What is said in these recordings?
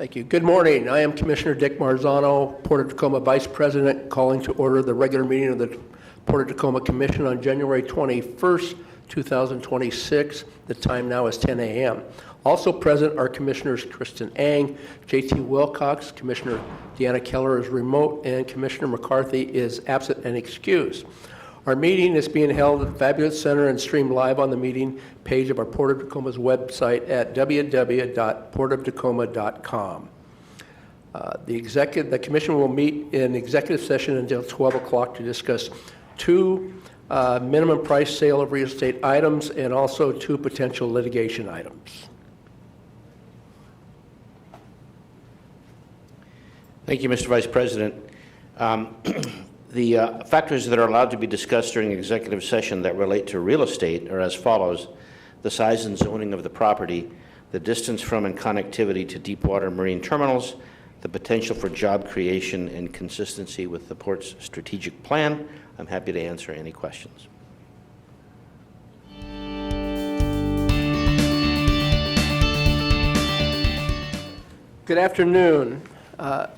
Thank you. Good morning. I am Commissioner Dick Marzano, Port of Tacoma Vice President, calling to order the regular meeting of the Port of Tacoma Commission on January 21st, 2026. The time now is 10 a.m. Also present are Commissioners Kristen Ang, J.T. Wilcox, Commissioner Deanna Keller is remote, and Commissioner McCarthy is absent and excused. Our meeting is being held at the Fabulous Center and streamed live on the meeting page of our Port of Tacoma's website at www.portoftacoma.com. The Commission will meet in executive session until 12 o'clock to discuss two minimum price sale of real estate items and also two potential litigation items. Thank you, Mr. Vice President. The factors that are allowed to be discussed during executive session that relate to real estate are as follows: the size and zoning of the property, the distance from and connectivity to deepwater marine terminals, the potential for job creation and consistency with the port's strategic plan. I'm happy to answer any questions. Good afternoon.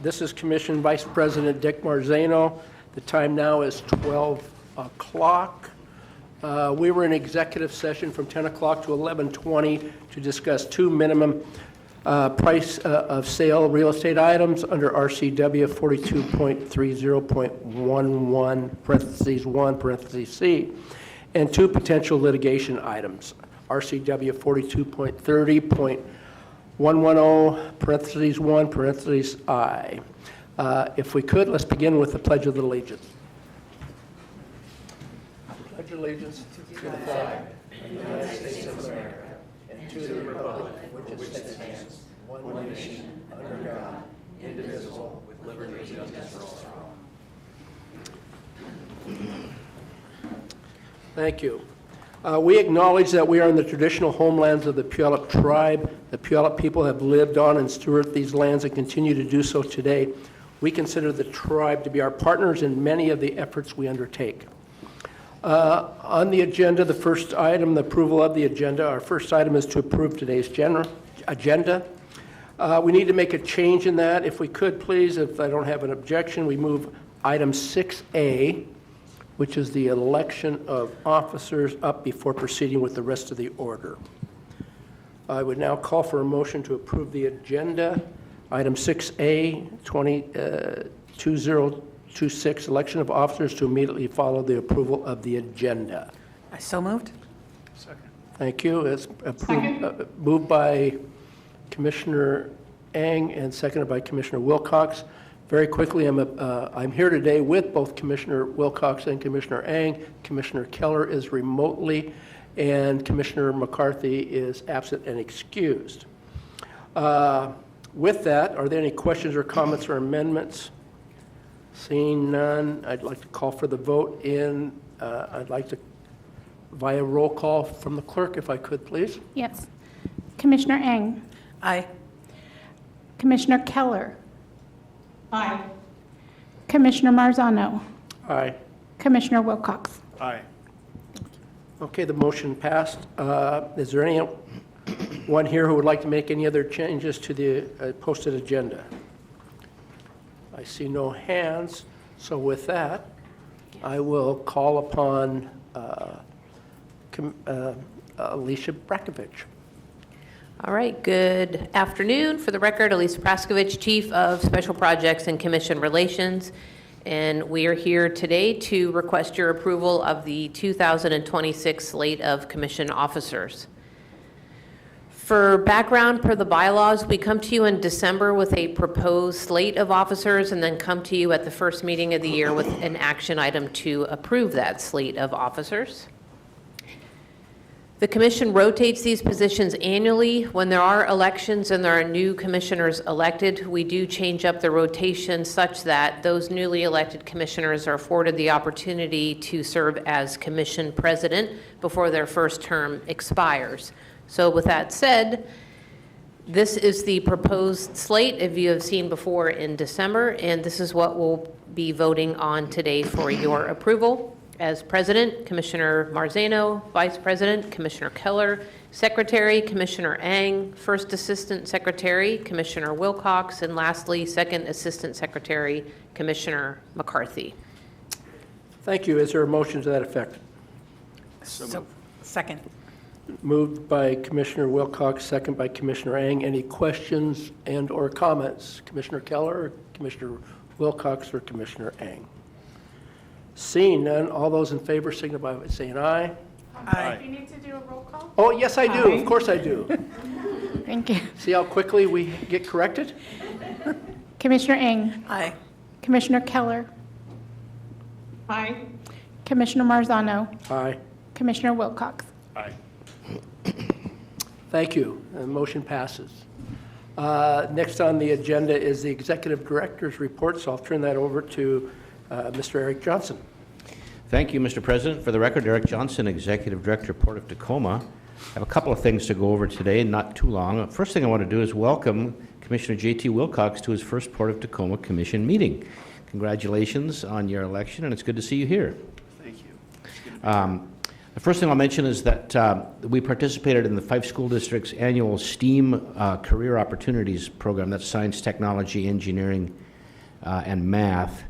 This is Commission Vice President Dick Marzano. The time now is 12 o'clock. We were in executive session from 10 o'clock to 11:20 to discuss two minimum price of sale real estate items under RCW 42.30.11 parentheses 1 parentheses C, and two potential litigation items, RCW 42.30.110 parentheses 1 parentheses I. If we could, let's begin with the Pledge of Allegiance. Pledge allegiance to the flag of the United States of America and to the republic for which it stands, one nation, under God, indivisible, with liberty and justice for all. Thank you. We acknowledge that we are in the traditional homelands of the Puyallup tribe. The Puyallup people have lived on and stewarded these lands and continue to do so today. We consider the tribe to be our partners in many of the efforts we undertake. On the agenda, the first item, the approval of the agenda. Our first item is to approve today's agenda. We need to make a change in that. If we could, please, if I don't have an objection, we move item 6A, which is the election of officers, up before proceeding with the rest of the order. I would now call for a motion to approve the agenda. Item 6A, 2026, election of officers, to immediately follow the approval of the agenda. I so moved. Second. Thank you. It's approved, moved by Commissioner Ang and seconded by Commissioner Wilcox. Very quickly, I'm here today with both Commissioner Wilcox and Commissioner Ang. Commissioner Keller is remotely, and Commissioner McCarthy is absent and excused. With that, are there any questions or comments or amendments? Seeing none, I'd like to call for the vote in. I'd like to, via roll call from the clerk, if I could, please. Yes. Commissioner Ang. Aye. Commissioner Keller. Aye. Commissioner Marzano. Aye. Commissioner Wilcox. Aye. Okay, the motion passed. Is there anyone here who would like to make any other changes to the posted agenda? I see no hands. So with that, I will call upon Alicia Brakovich. All right, good afternoon. For the record, Elisa Praskovich, Chief of Special Projects and Commission Relations, and we are here today to request your approval of the 2026 slate of commission officers. For background, per the bylaws, we come to you in December with a proposed slate of officers and then come to you at the first meeting of the year with an action item to approve that slate of officers. The commission rotates these positions annually. When there are elections and there are new commissioners elected, we do change up the rotation such that those newly elected commissioners are afforded the opportunity to serve as commission president before their first term expires. So with that said, this is the proposed slate, if you have seen before in December, and this is what we'll be voting on today for your approval. As President, Commissioner Marzano, Vice President, Commissioner Keller, Secretary, Commissioner Eng. First Assistant Secretary, Commissioner Wilcox. And lastly, Second Assistant Secretary, Commissioner McCarthy. Thank you. Is there a motion to that effect? Second. Moved by Commissioner Wilcox, second by Commissioner Eng. Any questions and/or comments? Commissioner Keller, Commissioner Wilcox, or Commissioner Eng? Seeing none, all those in favor signify by saying aye. Aye. Do you need to do a roll call? Oh, yes, I do. Aye. Of course I do. Thank you. See how quickly we get corrected? Commissioner Eng, Aye. Commissioner Keller, Aye. Commissioner Marzano, Aye. Commissioner Wilcox. Thank you. The motion passes. Next on the agenda is the Executive Director's report, so I'll turn that over to Mr. Eric Johnson. Thank you, Mr. President. For the record, Eric Johnson, Executive Director, Port of Tacoma. I have a couple of things to go over today, not too long. First thing I want to do is welcome Commissioner J.T. Wilcox to his first Port of Tacoma Commission meeting. Congratulations on your election, and it's good to see you here. Thank you. The first thing I'll mention is that we participated in the 5 school districts' annual STEAM Career Opportunities program. That's science, technology, engineering, and math.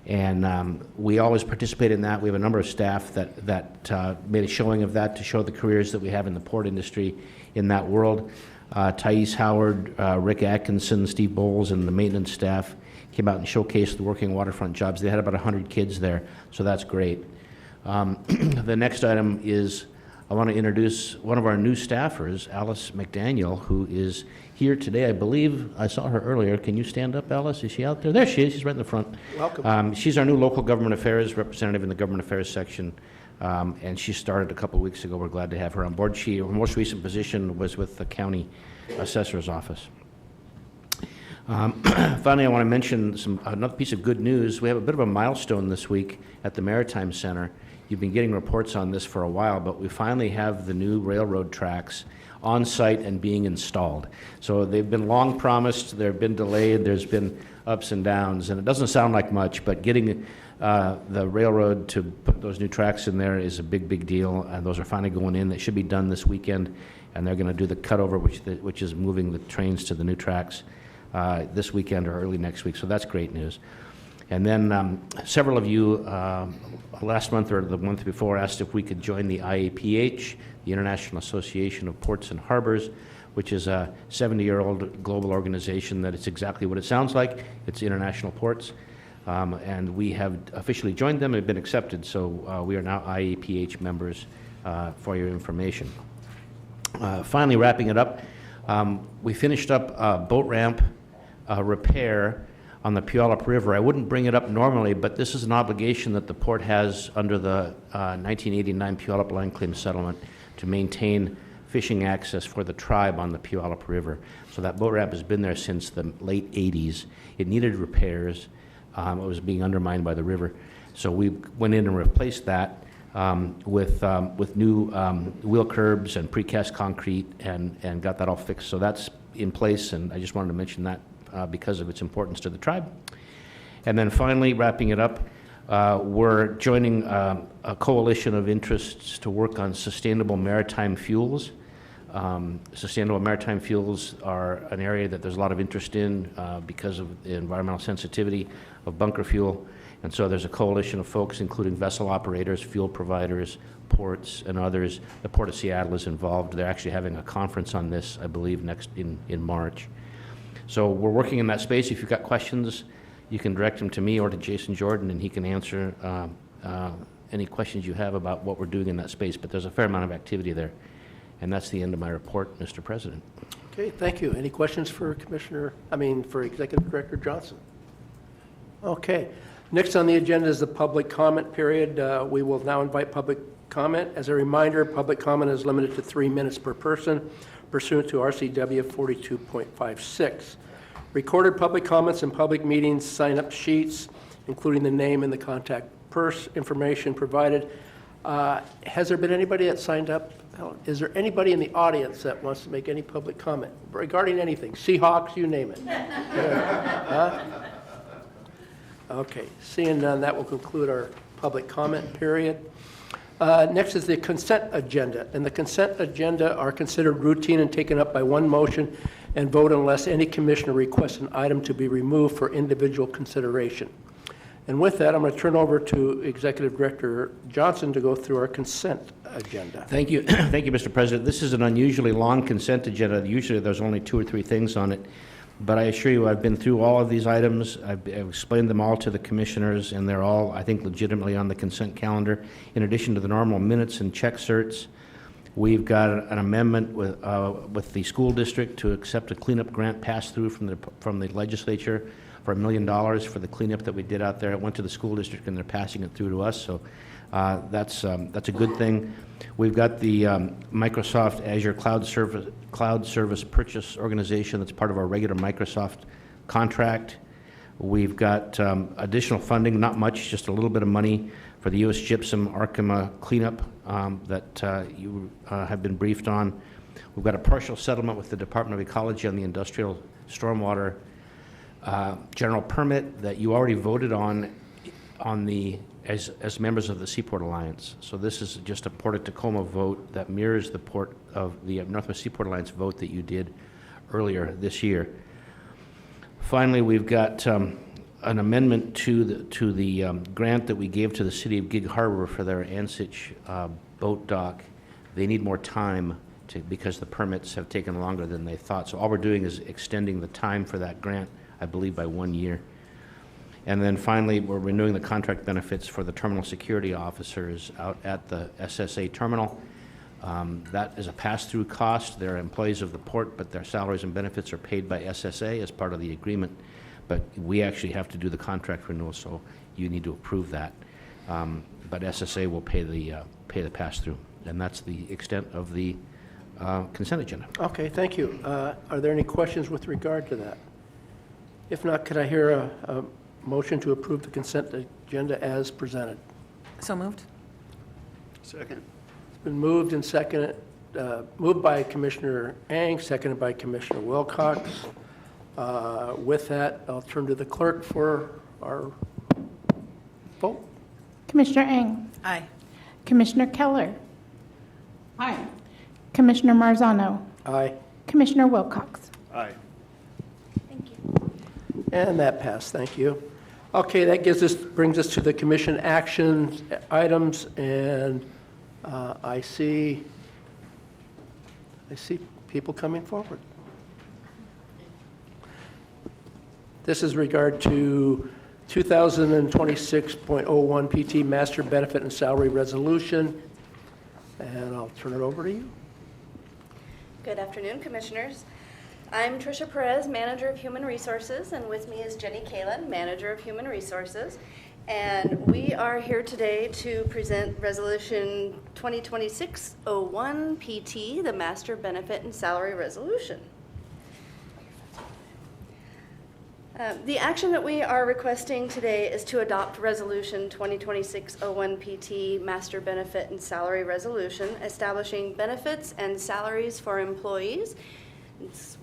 And we always participate in that. We have a number of staff that made a showing of that to show the careers that we have in the port industry in that world. Thais Howard, Rick Atkinson, Steve Bowles, and the maintenance staff came out and showcased the working waterfront jobs. They had about 100 kids there, so that's great. The next item is I want to introduce one of our new staffers, Alice McDaniel, who is here today. I believe I saw her earlier. Can you stand up, Alice? Is she out there? There she is. She's right in the front. Welcome. She's our new local government affairs representative in the government affairs section, and she started a couple of weeks ago. We're glad to have her on board. Her most recent position was with the county assessor's office. Finally, I want to mention another piece of good news. We have a bit of a milestone this week at the Maritime Center. You've been getting reports on this for a while, but we finally have the new railroad tracks on site and being installed. So they've been long promised, they've been delayed, there's been ups and downs, and it doesn't sound like much, but getting the railroad to put those new tracks in there is a big, big deal, and those are finally going in. They should be done this weekend, and they're going to do the cutover, which is moving the trains to the new tracks this weekend or early next week, so that's great news. And then several of you last month or the month before asked if we could join the IAPH, the International Association of Ports and Harbors, which is a 70-year-old global organization that it's exactly what it sounds like. It's international ports. And we have officially joined them and have been accepted, so we are now IAPH members for your information. Finally, wrapping it up, we finished up a boat ramp repair on the Puyallup River. I wouldn't bring it up normally, but this is an obligation that the port has under the 1989 Puyallup Land Claim Settlement to maintain fishing access for the tribe on the Puyallup River. So that boat ramp has been there since the late 80s. It needed repairs. It was being undermined by the river. So we went in and replaced that with new wheel curbs and precast concrete and got that all fixed. So that's in place, and I just wanted to mention that because of its importance to the tribe. And then finally, wrapping it up, we're joining a coalition of interests to work on sustainable maritime fuels. Sustainable maritime fuels are an area that there's a lot of interest in because of the environmental sensitivity of bunker fuel. And so there's a coalition of folks, including vessel operators, fuel providers, ports, and others. The Port of Seattle is involved. They're actually having a conference on this, I believe, next in March. So we're working in that space. If you've got questions, you can direct them to me or to Jason Jordan, and he can answer any questions you have about what we're doing in that space. But there's a fair amount of activity there. And that's the end of my report, Mr. President. Okay, thank you. Any questions for for Executive Director Johnson? Okay. Next on the agenda is the public comment period. We will now invite public comment. As a reminder, public comment is limited to 3 minutes per person pursuant to RCW 42.56. Recorded public comments in public meetings, sign-up sheets, including the name and the contact information provided. Has there been anybody that signed up? Is there anybody in the audience that wants to make any public comment regarding anything? Seahawks, you name it. Huh? Okay, seeing none, that will conclude our public comment period. Next is the consent agenda, and the consent agenda are considered routine and taken up by one motion and vote unless any commissioner requests an item to be removed for individual consideration. And with that, I'm going to turn over to Executive Director Johnson to go through our consent agenda. Thank you. Thank you, Mr. President. This is an unusually long consent agenda. Usually there's only 2 or 3 things on it. But I assure you, I've been through all of these items. I've explained them all to the commissioners, and they're all, I think, legitimately on the consent calendar. In addition to the normal minutes and check certs, we've got an amendment with the school district to accept a cleanup grant passed through from the legislature for $1 million for the cleanup that we did out there. It went to the school district, and they're passing it through to us. So that's a good thing. We've got the Microsoft Azure Cloud Service Purchase Organization that's part of our regular Microsoft contract. We've got additional funding, not much, just a little bit of money for the U.S. Gypsum Arkema cleanup that you have been briefed on. We've got a partial settlement with the Department of Ecology on the industrial stormwater general permit that you already voted on as members of the Seaport Alliance. So this is just a Port of Tacoma vote that mirrors the Port of the Northwest Seaport Alliance vote that you did earlier this year. Finally, we've got an amendment to the grant that we gave to the City of Gig Harbor for their Ansich boat dock. They need more time because the permits have taken longer than they thought. So all we're doing is extending the time for that grant, I believe, by 1 year. And then finally, we're renewing the contract benefits for the terminal security officers out at the SSA terminal. That is a pass-through cost. They're employees of the port, but their salaries and benefits are paid by SSA as part of the agreement. But we actually have to do the contract renewal, so you need to approve that. But SSA will pay the pass-through, and that's the extent of the consent agenda. Okay, thank you. Are there any questions with regard to that? If not, could I hear a motion to approve the consent agenda as presented? So moved. Second. It's been moved and seconded, moved by Commissioner Eng, seconded by Commissioner Wilcox. With that, I'll turn to the clerk for our vote. Commissioner Eng, Aye. Commissioner Keller, Aye. Commissioner Marzano, Aye. Commissioner Wilcox. Aye. Thank you. And that passed, thank you. Okay, that brings us to the commission action items, and I see people coming forward. This is regard to 2026.01 PT Master Benefit and Salary Resolution, and I'll turn it over to you. Good afternoon, Commissioners. I'm Tricia Perez, Manager of Human Resources, and with me is Jenny Kalin, Manager of Human Resources. And we are here today to present Resolution 2026-01 PT, the Master Benefit and Salary Resolution. The action that we are requesting today is to adopt Resolution 2026-01 PT Master Benefit and Salary Resolution, establishing benefits and salaries for employees.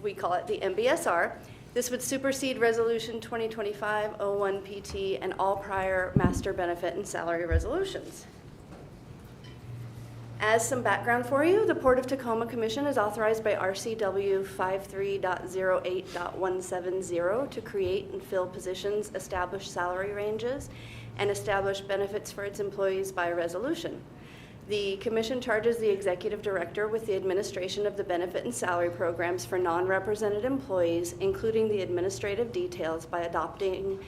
We call it the MBSR. This would supersede Resolution 2025-01 PT and all prior Master Benefit and Salary Resolutions. As some background for you, the Port of Tacoma Commission is authorized by RCW 53.08.170 to create and fill positions, establish salary ranges, and establish benefits for its employees by resolution. The Commission charges the Executive Director with the administration of the benefit and salary programs for non-represented employees, including the administrative details by adoption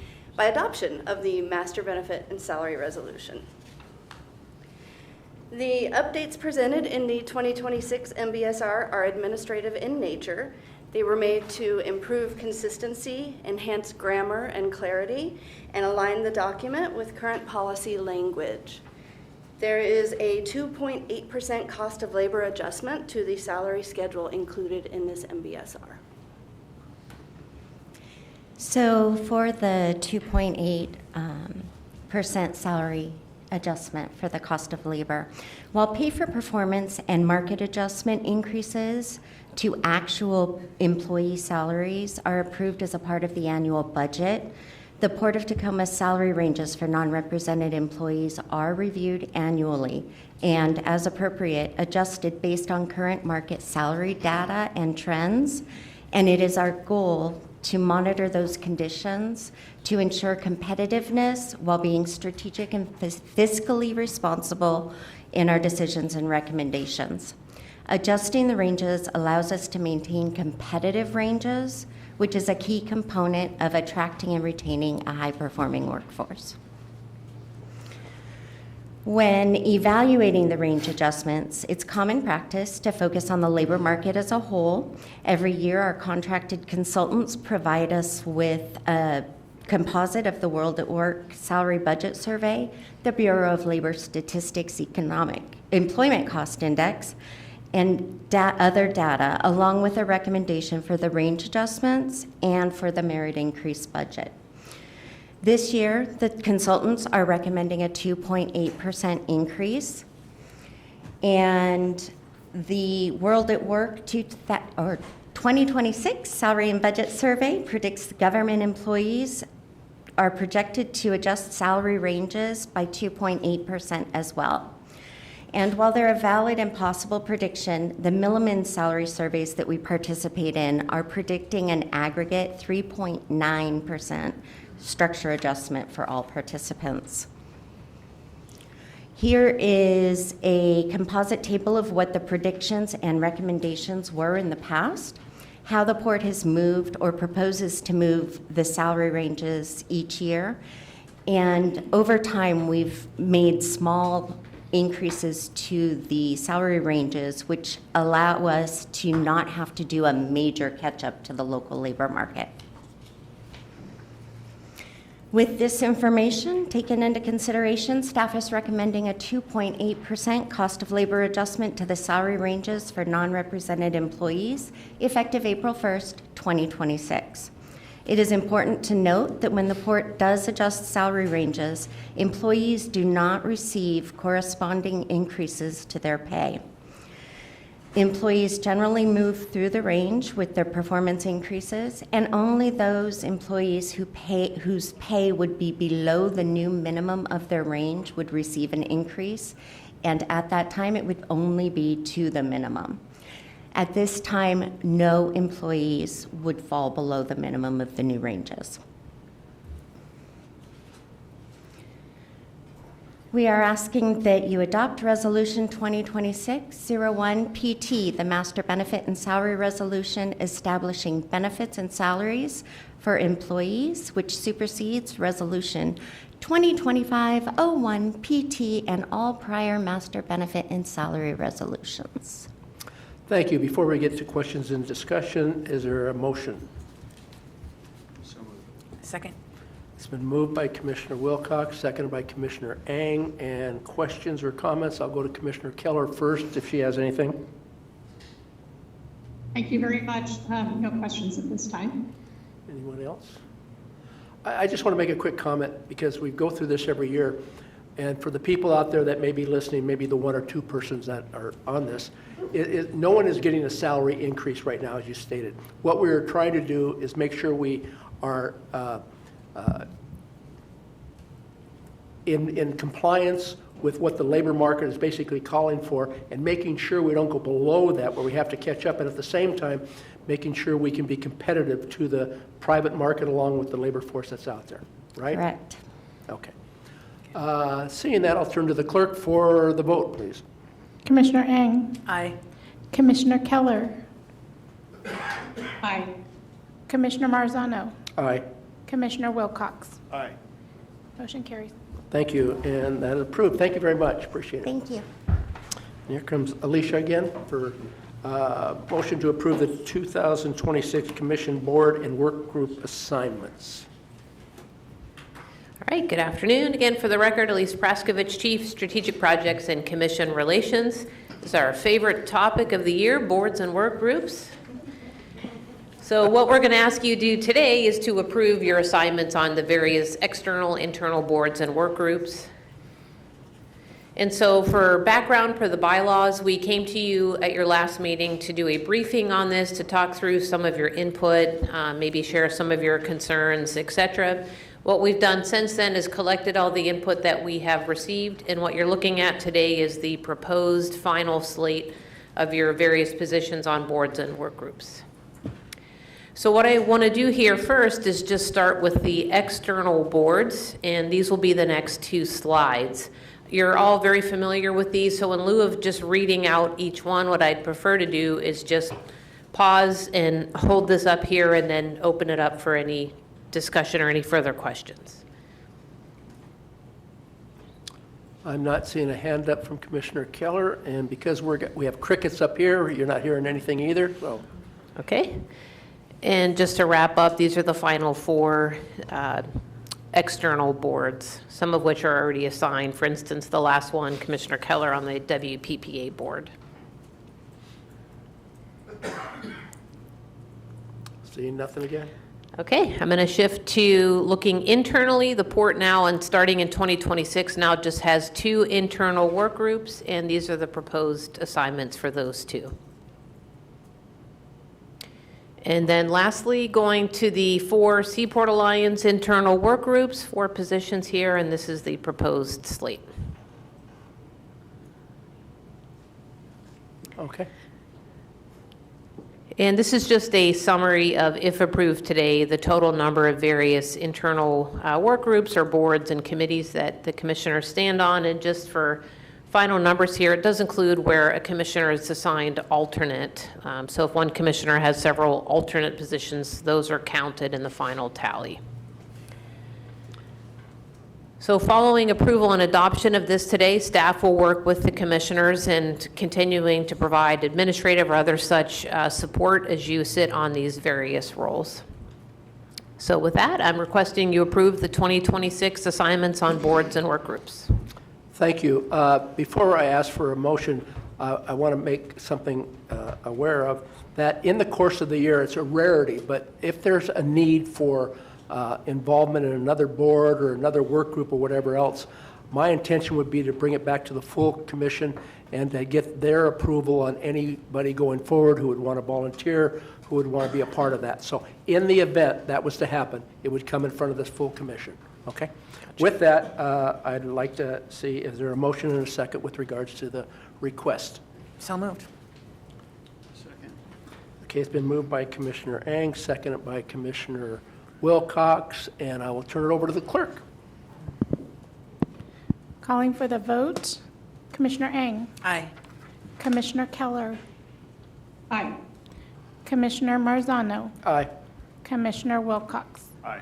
of the Master Benefit and Salary Resolution. The updates presented in the 2026 MBSR are administrative in nature. They were made to improve consistency, enhance grammar and clarity, and align the document with current policy language. There is a 2.8% cost of labor adjustment to the salary schedule included in this MBSR. So for the 2.8% salary adjustment for the cost of labor, while pay for performance and market adjustment increases to actual employee salaries are approved as a part of the annual budget, The Port of Tacoma's salary ranges for non-represented employees are reviewed annually and, as appropriate, adjusted based on current market salary data and trends. And it is our goal to monitor those conditions to ensure competitiveness while being strategic and fiscally responsible in our decisions and recommendations. Adjusting the ranges allows us to maintain competitive ranges, which is a key component of attracting and retaining a high-performing workforce. When evaluating the range adjustments, it's common practice to focus on the labor market as a whole. Every year, our contracted consultants provide us with a composite of the World at Work Salary Budget Survey, the Bureau of Labor Statistics Employment Cost Index, and other data, along with a recommendation for the range adjustments and for the merit increase budget. This year, the consultants are recommending a 2.8% increase, and the World at Work 2026 Salary and Budget Survey predicts government employees are projected to adjust salary ranges by 2.8% as well. And while they're a valid and possible prediction, the Milliman salary surveys that we participate in are predicting an aggregate 3.9% structure adjustment for all participants. Here is a composite table of what the predictions and recommendations were in the past, how the port has moved or proposes to move the salary ranges each year, and over time we've made small increases to the salary ranges, which allow us to not have to do a major catch-up to the local labor market. With this information taken into consideration, staff is recommending a 2.8% cost of labor adjustment to the salary ranges for non-represented employees effective April 1st, 2026. It is important to note that when the port does adjust salary ranges, employees do not receive corresponding increases to their pay. Employees generally move through the range with their performance increases, and only those employees whose pay would be below the new minimum of their range would receive an increase, and at that time it would only be to the minimum. At this time, no employees would fall below the minimum of the new ranges. We are asking that you adopt Resolution 2026-01 PT, the Master Benefit and Salary Resolution establishing benefits and salaries for employees, which supersedes Resolution 2025-01 PT and all prior Master Benefit and Salary Resolutions. Thank you. Before we get to questions and discussion, is there a motion? Second. It's been moved by Commissioner Wilcox, seconded by Commissioner Ang. And questions or comments? I'll go to Commissioner Keller first if she has anything. Thank you very much. No questions at this time. Anyone else? I just want to make a quick comment because we go through this every year. And for the people out there that may be listening, maybe the one or two persons that are on this, no one is getting a salary increase right now, as you stated. What we're trying to do is make sure we are in compliance with what the labor market is basically calling for, and making sure we don't go below that where we have to catch up, and at the same time making sure we can be competitive to the private market along with the labor force that's out there, right? Correct. Okay. Seeing that, I'll turn to the clerk for the vote, please. Commissioner Ang, Aye. Commissioner Keller, Aye. Commissioner Marzano, Aye. Commissioner Wilcox. Aye. Motion carries. Thank you, and that is approved. Thank you very much. Appreciate it. Thank you. Here comes Alicia again for motion to approve the 2026 Commission Board and Work Group assignments. All right, good afternoon. Again, for the record, Elise Praskovich, Chief, Strategic Projects and Commission Relations. This is our favorite topic of the year, boards and work groups. So what we're going to ask you to do today is to approve your assignments on the various external, internal boards and work groups. And so for background for the bylaws, we came to you at your last meeting to do a briefing on this, to talk through some of your input, maybe share some of your concerns, etc. What we've done since then is collected all the input that we have received, and what you're looking at today is the proposed final slate of your various positions on boards and work groups. So what I want to do here first is just start with the external boards, and these will be the next 2 slides. You're all very familiar with these, so in lieu of just reading out each one, what I'd prefer to do is just pause and hold this up here and then open it up for any discussion or any further questions. I'm not seeing a hand up from Commissioner Keller, and because we have crickets up here, you're not hearing anything either, so. Okay? And just to wrap up, these are the final 4 external boards, some of which are already assigned. For instance, the last one, Commissioner Keller on the WPPA board. Seeing nothing again? Okay, I'm going to shift to looking internally. The port now, and starting in 2026, now just has 2 internal work groups, and these are the proposed assignments for those 2. And then lastly, going to the 4 Seaport Alliance internal work groups, 4 positions here, and this is the proposed slate. Okay. And this is just a summary of, if approved today, the total number of various internal work groups or boards and committees that the commissioners stand on. And just for final numbers here, it does include where a commissioner is assigned alternate. So if one commissioner has several alternate positions, those are counted in the final tally. So following approval and adoption of this today, staff will work with the commissioners and continuing to provide administrative or other such support as you sit on these various roles. So with that, I'm requesting you approve the 2026 assignments on boards and work groups. Thank you. Before I ask for a motion, I want to make something aware of, that in the course of the year, it's a rarity, but if there's a need for involvement in another board or another work group or whatever else, my intention would be to bring it back to the full commission and to get their approval on anybody going forward who would want to volunteer, who would want to be a part of that. So in the event that was to happen, it would come in front of this full commission. Okay? With that, I'd like to see, is there a motion and a second with regards to the request? So moved. Okay, it's been moved by Commissioner Eng, seconded by Commissioner Wilcox, and I will turn it over to the clerk. Calling for the vote, Commissioner Eng, Aye. Commissioner Keller, Aye. Commissioner Marzano, Aye. Commissioner Wilcox. Aye.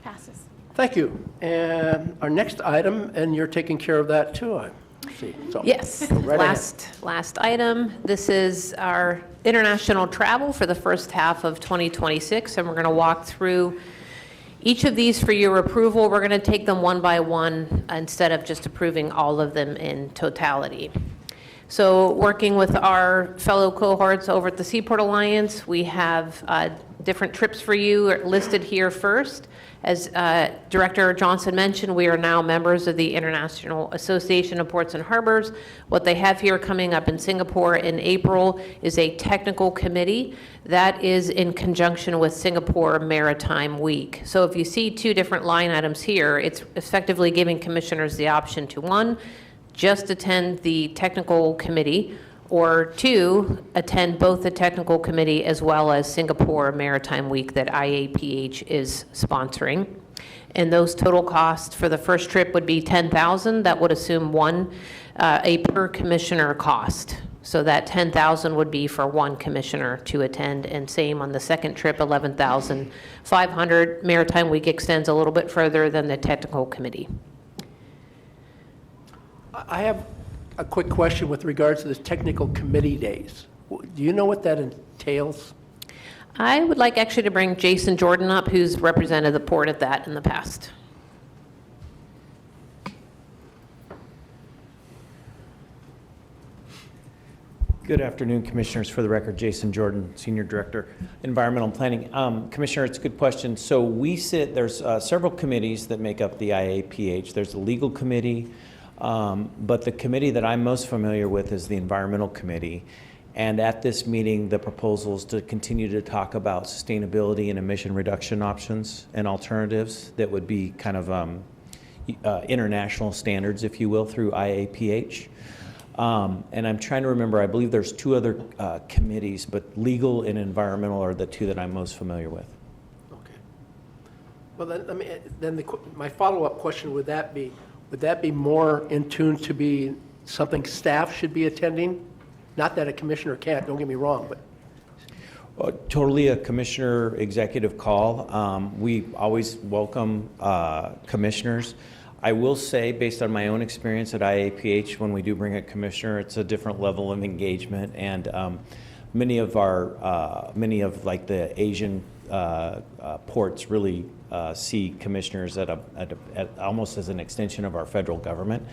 Passes. Thank you. And our next item, and you're taking care of that too, I see. So, Yes, go right ahead. last item. This is our international travel for the first half of 2026, and we're going to walk through each of these for your approval. We're going to take them one by one instead of just approving all of them in totality. So working with our fellow cohorts over at the Seaport Alliance, we have different trips for you listed here first. As Director Johnson mentioned, we are now members of the International Association of Ports and Harbors. What they have here coming up in Singapore in April is a technical committee that is in conjunction with Singapore Maritime Week. So if you see 2 different line items here, it's effectively giving commissioners the option to, 1, just attend the technical committee, or 2, attend both the technical committee as well as Singapore Maritime Week that IAPH is sponsoring. And those total costs for the first trip would be $10,000. That would assume a per commissioner cost. So that $10,000 would be for 1 commissioner to attend, and same on the second trip, $11,500. Maritime Week extends a little bit further than the technical committee. I have a quick question with regards to the technical committee days. Do you know what that entails? I would like actually to bring Jason Jordan up, who's represented the port at that in the past. Good afternoon, Commissioners. For the record, Jason Jordan, Senior Director, Environmental Planning. Commissioner, it's a good question. So there's several committees that make up the IAPH. There's the legal committee, but the committee that I'm most familiar with is the Environmental Committee. And at this meeting, the proposal is to continue to talk about sustainability and emission reduction options and alternatives that would be kind of international standards, if you will, through IAPH. And I'm trying to remember, I believe there's 2 other committees, but legal and environmental are the 2 that I'm most familiar with. Okay. Well, then my follow-up question would that be more in tune to be something staff should be attending? Not that a commissioner can't, don't get me wrong, but. Totally a commissioner executive call. We always welcome commissioners. I will say, based on my own experience at IAPH, when we do bring a commissioner, it's a different level of engagement, and many of like the Asian ports really see commissioners at almost as an extension of our federal government.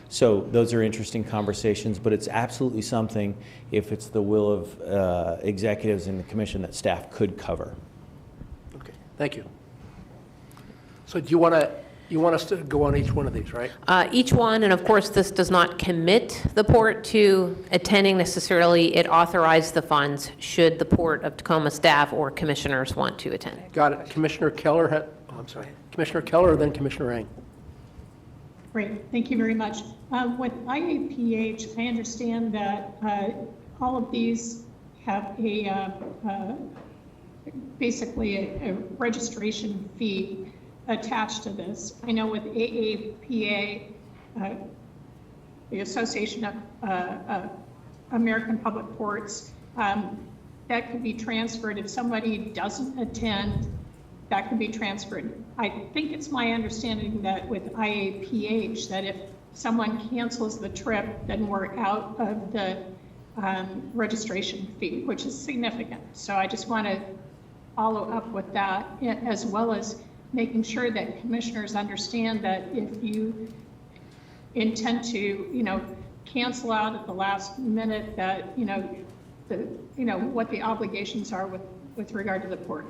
So those are interesting conversations, but it's absolutely something, if it's the will of executives in the commission, that staff could cover. Okay, thank you. So do you want us to go on each one of these, right? Each one, and of course, this does not commit the port to attending necessarily. It authorizes the funds should the Port of Tacoma staff or commissioners want to attend. Got it. Commissioner Keller, Commissioner Keller, then Commissioner Eng. Great, thank you very much. With IAPH, I understand that all of these have basically a registration fee attached to this. I know with AAPA, the Association of American Public Ports, that could be transferred. If somebody doesn't attend, that could be transferred. I think it's my understanding that with IAPH, that if someone cancels the trip, then we're out of the registration fee, which is significant. So I just want to follow up with that, as well as making sure that commissioners understand that if you intend to, cancel out at the last minute, that, what the obligations are with regard to the port.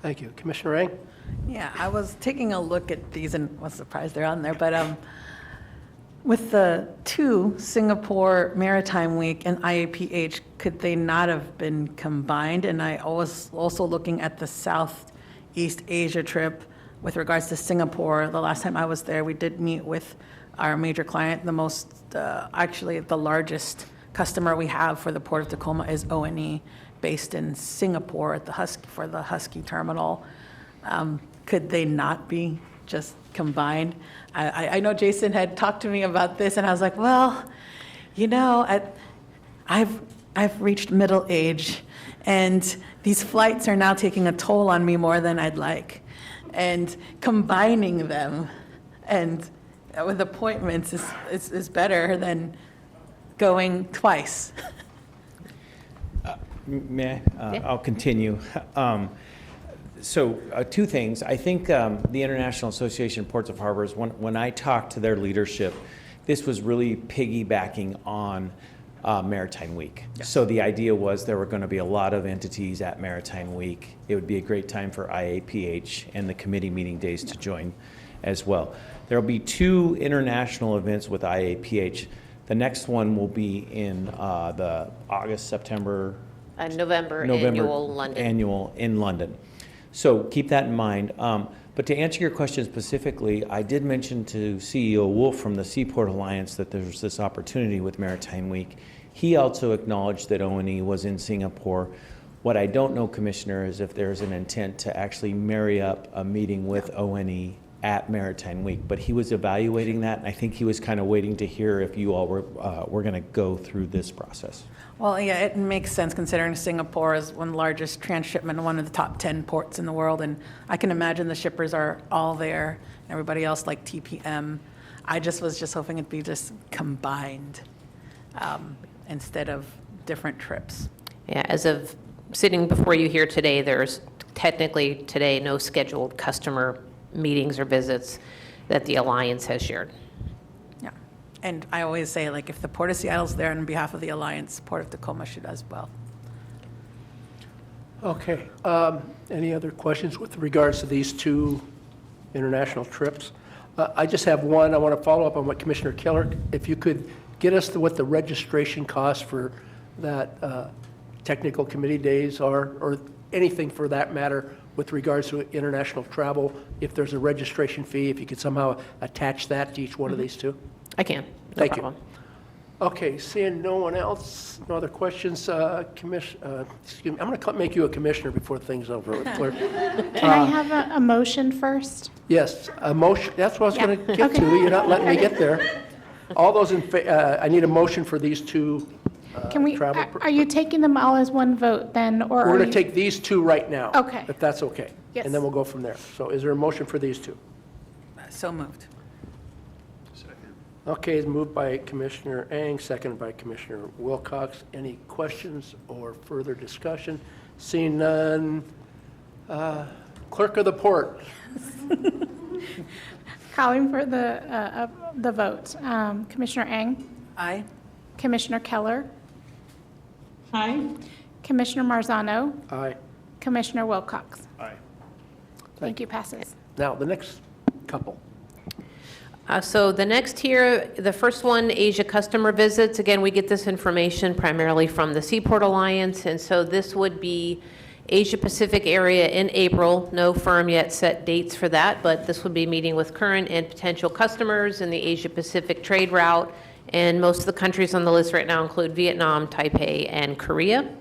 Thank you. Commissioner Eng? Yeah, I was taking a look at these and was surprised they're on there, but with the 2, Singapore Maritime Week and IAPH, could they not have been combined? And I was also looking at the Southeast Asia trip with regards to Singapore. The last time I was there, we did meet with our major client. Actually the largest customer we have for the Port of Tacoma is O&E, based in Singapore at the Husky terminal. Could they not be just combined? I know Jason had talked to me about this, and I was like, well, I've reached middle age, and these flights are now taking a toll on me more than I'd like. And combining them and with appointments is better than going twice. May I? I'll continue. So 2 things. I think the International Association of Ports of Harbors, when I talked to their leadership, this was really piggybacking on Maritime Week. Yes. So the idea was there were going to be a lot of entities at Maritime Week. It would be a great time for IAPH and the committee meeting days to join as well. There will be 2 international events with IAPH. The next one will be in the August-September November annual London. Annual in London. So keep that in mind. But to answer your question specifically, I did mention to CEO Wolf from the Seaport Alliance that there's this opportunity with Maritime Week. He also acknowledged that O&E was in Singapore. What I don't know, Commissioner, is if there's an intent to actually marry up a meeting with O&E at Maritime Week, but he was evaluating that, and I think he was kind of waiting to hear if you all were going to go through this process. Well, yeah, it makes sense considering Singapore is one of the largest transshipment, one of the top 10 ports in the world, and I can imagine the shippers are all there, everybody else like TPM. I was just hoping it'd be just combined instead of different trips. Yeah, as of sitting before you here today, there's technically today no scheduled customer meetings or visits that the Alliance has shared. Yeah, and I always say, like, if the Port of Seattle's there on behalf of the Alliance, Port of Tacoma should as well. Okay. Any other questions with regards to these 2 international trips? I just have one. I want to follow up on what Commissioner Keller, if you could get us what the registration costs for that technical committee days are, or anything for that matter with regards to international travel, if there's a registration fee, if you could somehow attach that to each one of these two? I can. No Thank you. problem. Okay, seeing no one else, no other questions, excuse me, I'm going to make you a commissioner before things over with Clerk. Can I have a motion first? Yes, a motion, that's what I was going to Yeah, get to, you're not letting me get there. All those I need a motion for these two Can we, travel. are you taking them all as one vote then, or We're are going to you? take these two right now. Okay. If that's okay. Yes. And then we'll go from there. So is there a motion for these two? So moved. Okay, it's moved by Commissioner Ang, seconded by Commissioner Wilcox. Any questions or further discussion? Seeing none, Clerk of the Port. Calling for the vote. Commissioner Ang, Aye. Commissioner Keller, Aye. Commissioner Marzano, Aye. Commissioner Wilcox. Thank Thank you, passes. Now, the next couple. So the next here, the first one, Asia customer visits. Again, we get this information primarily from the Seaport Alliance, and so this would be Asia Pacific area in April. No firm yet set dates for that, but this would be meeting with current and potential customers in the Asia Pacific trade route. And most of the countries on the list right now include Vietnam, Taipei, and Korea.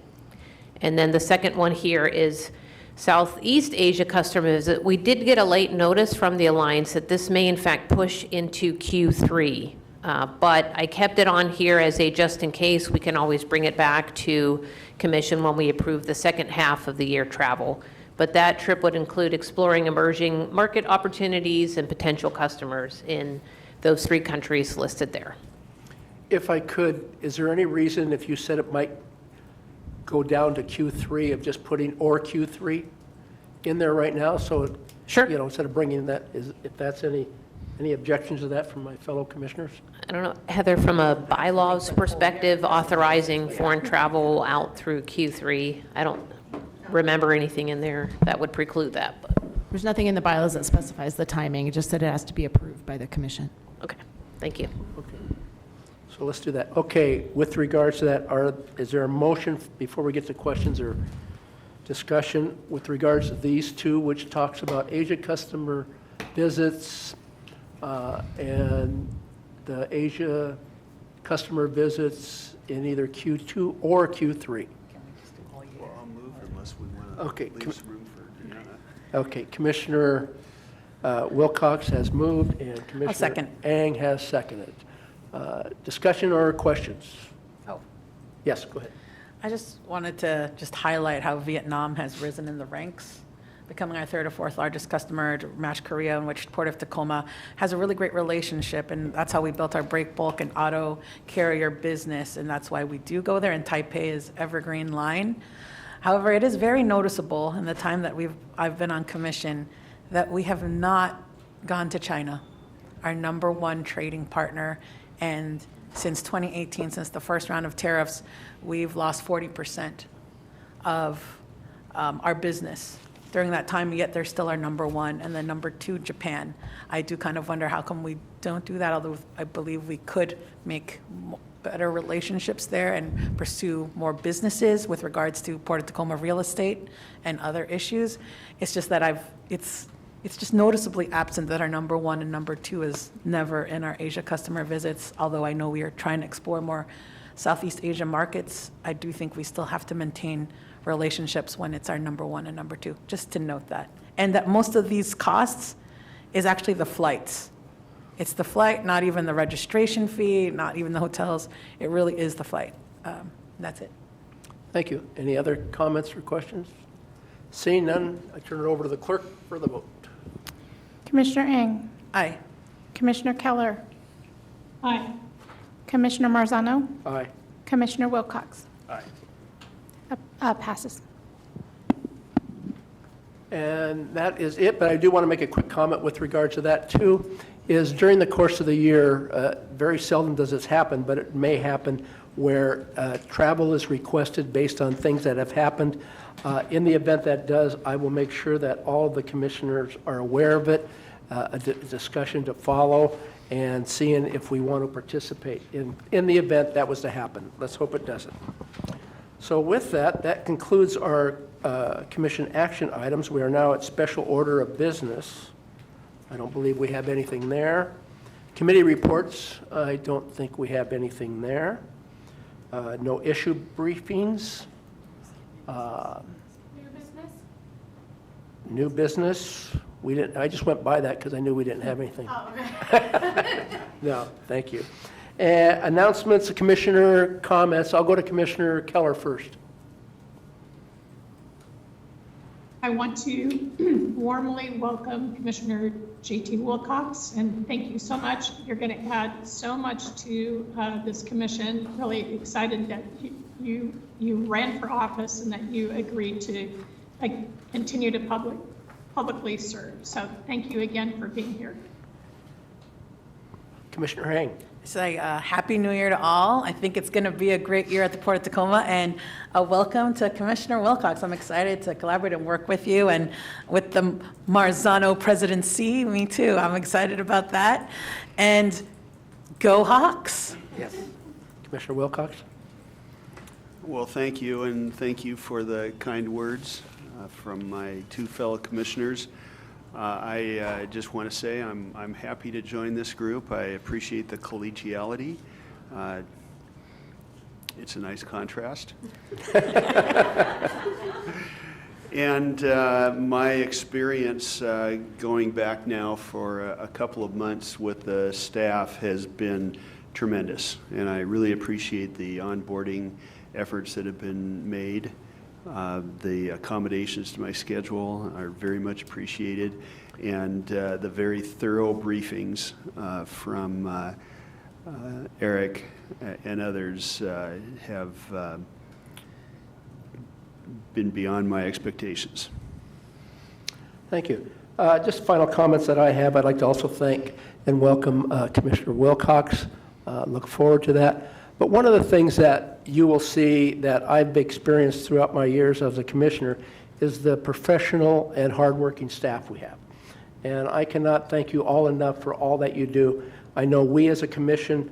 And then the second one here is Southeast Asia customer visit. We did get a late notice from the Alliance that this may in fact push into Q3, but I kept it on here as a just in case. We can always bring it back to Commission when we approve the second half of the year travel. But that trip would include exploring emerging market opportunities and potential customers in those 3 countries listed there. If I could, is there any reason if you said it might go down to Q3 of just putting or Q3 in there right now? So, Sure. you know, instead of bringing that, if that's any objections to that from my fellow commissioners? I don't know, Heather, from a bylaws perspective, authorizing foreign travel out through Q3, I don't remember anything in there that would preclude that, but, There's nothing in the bylaws that specifies the timing, it just said it has to be approved by the commission. okay, thank you. Okay. So let's do that. Okay, with regards to that, is there a motion before we get to questions or discussion with regards to these two, which talks about Asia customer visits and the Asia customer visits in either Q2 or Q3? Well, I'll move unless we want Okay, to leave some room for Deanna. Okay, Commissioner Wilcox has moved and Commissioner second. Ang has seconded. Discussion or questions? Oh. Yes, go ahead. I just wanted to just highlight how Vietnam has risen in the ranks, becoming our 3rd or 4th largest customer to match Korea, in which Port of Tacoma has a really great relationship, and that's how we built our break bulk and auto carrier business, and that's why we do go there, and Taipei is evergreen line. However, it is very noticeable in the time that I've been on commission that we have not gone to China, our #1 trading partner, and since 2018, since the first round of tariffs, we've lost 40% of our business during that time, yet they're still our #1, and then #2, Japan. I do kind of wonder how come we don't do that, although I believe we could make better relationships there and pursue more businesses with regards to Port of Tacoma real estate and other issues. It's just that it's just noticeably absent that our #1 and #2 is never in our Asia customer visits, although I know we are trying to explore more Southeast Asia markets. I do think we still have to maintain relationships when it's our #1 and #2, just to note that. And that most of these costs is actually the flights. It's the flight, not even the registration fee, not even the hotels. It really is the flight. That's it. Thank you. Any other comments or questions? Seeing none, I turn it over to the clerk for the vote. Commissioner Ang, Aye. Commissioner Keller, Aye. Commissioner Marzano, Aye. Commissioner Wilcox. Aye. Passes. And that is it, but I do want to make a quick comment with regard to that too, is during the course of the year, very seldom does this happen, but it may happen where travel is requested based on things that have happened. In the event that does, I will make sure that all of the commissioners are aware of it, a discussion to follow, and seeing if we want to participate in the event that was to happen. Let's hope it doesn't. So with that, that concludes our commission action items. We are now at special order of business. I don't believe we have anything there. Committee reports, I don't think we have anything there. No issue briefings. New business, we didn't, I just went by that because I knew we didn't have anything. Oh, okay. No, thank you. Announcements, commissioner comments. I'll go to Commissioner Keller first. I want to warmly welcome Commissioner J.T. Wilcox, and thank you so much. You're going to add so much to this commission. Really excited that you ran for office and that you agreed to continue to publicly serve. So thank you again for being here. Commissioner Hang. Say Happy New Year to all. I think it's going to be a great year at the Port of Tacoma, and a welcome to Commissioner Wilcox. I'm excited to collaborate and work with you and with the Marzano presidency. Me too. I'm excited about that. And go Hawks. Yes. Commissioner Wilcox. Well, thank you, and thank you for the kind words from my two fellow commissioners. I just want to say I'm happy to join this group. I appreciate the collegiality. It's a nice contrast. And my experience going back now for a couple of months with the staff has been tremendous. And I really appreciate the onboarding efforts that have been made. The accommodations to my schedule are very much appreciated, and the very thorough briefings from Eric and others have been beyond my expectations. Thank you. Just final comments that I have. I'd like to also thank and welcome Commissioner Wilcox. Look forward to that. But one of the things that you will see that I've experienced throughout my years as a commissioner is the professional and hardworking staff we have. And I cannot thank you all enough for all that you do. I know we as a commission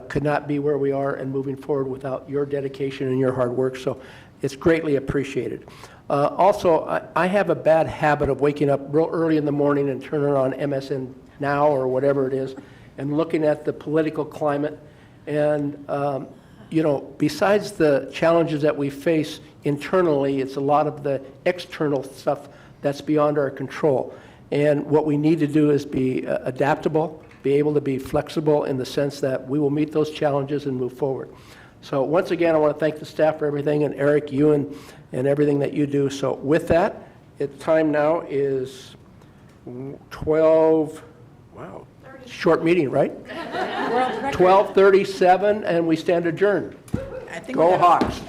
could not be where we are and moving forward without your dedication and your hard work, so it's greatly appreciated. Also, I have a bad habit of waking up real early in the morning and turning on MSN Now or whatever it is and looking at the political climate. And, you know, besides the challenges that we face internally, it's a lot of the external stuff that's beyond our control. And what we need to do is be adaptable, be able to be flexible in the sense that we will meet those challenges and move forward. So once again, I want to thank the staff for everything, and Eric, you and everything that you do. So with that, time now is 12, wow, short meeting, right? 12:37, and we stand adjourned. I think Go Hawks.